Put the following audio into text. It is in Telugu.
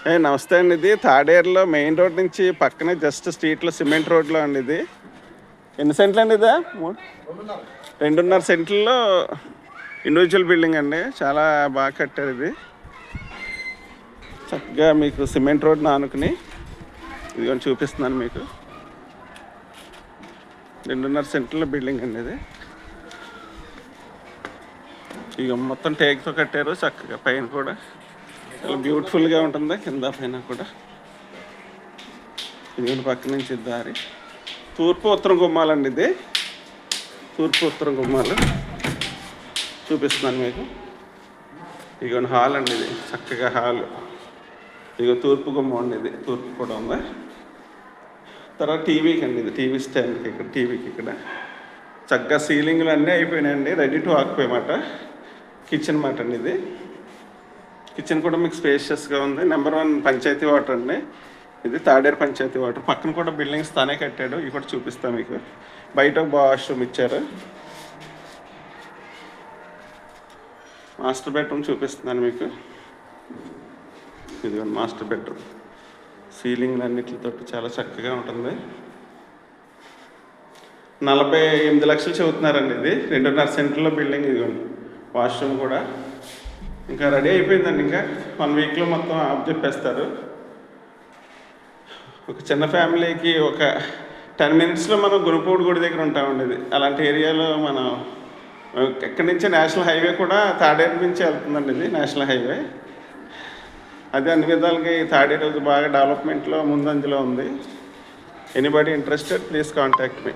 నమస్తే అండి. ఇది థర్డ్ మెయిన్ రోడ్ నుంచి పక్కనే జస్ట్ స్ట్రీట్లో సిమెంట్ రోడ్లో అండి. ఇది ఎన్ని సెంట్లు అండి? ఇదా 2.5 సెంట్లలో ఇండివిజువల్ బిల్డింగ్ అండి. చాలా బాగా కట్టారు. ఇది చక్కగా మీకు సిమెంట్ రోడ్ని ఆనుకుని ఇదిగోని చూపిస్తున్నాను మీకు. 2.5 సెంట్ల బిల్డింగ్ అండి ఇది. ఇక మొత్తం టేక్తో కట్టారు. చక్కగా పైన కూడా చాలా బ్యూటిఫుల్గా ఉంటుంది. కింద పైన కూడా ఇది పక్క నుంచి దారి. తూర్పు ఉత్తరం గుమ్మాలండి. ఇది తూర్పు ఉత్తరం గుమ్మాలు చూపిస్తున్నాను మీకు. ఇక హాల్ అండి. ఇది చక్కగా హాల్. ఇక తూర్పు గుమ్మం అండి. ఇది తూర్పు కూడా ఉంది. తర్వాత టీవీకి అండి. ఇది టీవీ స్టాండ్కి ఇక్కడ, టీవీకి ఇక్కడ చక్కగా సీలింగ్లు అన్నీ అయిపోయినాయండి. రెడీ టు ఆక్యుపై మాట. కిచెన్ మాట అండి. ఇది కిచెన్ కూడా మీకు స్పేషియస్గా ఉంది. నెంబర్ 1 పంచాయతీ వాటర్ అండి. ఇది తాడేరు పంచాయతీ వాటర్. పక్కన కూడా బిల్డింగ్స్ తానే కట్టాడు. ఇవి కూడా చూపిస్తాను మీకు. బయట ఒక వాష్రూమ్ ఇచ్చారు. మాస్టర్ బెడ్రూమ్ చూపిస్తున్నాను మీకు. ఇది మాస్టర్ బెడ్రూమ్. సీలింగ్లు అన్నిటితో చాలా చక్కగా ఉంటుంది. 48 లక్షలు చెబుతున్నారండి. ఇది 2.5 సెంట్ల బిల్డింగ్. ఇదిగోండి వాష్రూమ్ కూడా ఇంకా రెడీ అయిపోయిందండి. ఇంకా 1 వీక్లో మొత్తం ఆఫ్ చెప్పేస్తారు. ఒక చిన్న ఫ్యామిలీకి ఒక 10 మినిట్స్లో మనం గురుపూడి గుడి దగ్గర ఉంటామండి. ఇది అలాంటి ఏరియాలో మనం ఎక్కడి నుంచి నేషనల్ హైవే కూడా తాడేరు నుంచి వెళ్తుందండి. ఇది నేషనల్ హైవే. అది అన్ని విధాలుగా ఈ తాడేరు బాగా డెవలప్మెంట్లో ముందంజలో ఉంది. Anybody interested please contact me.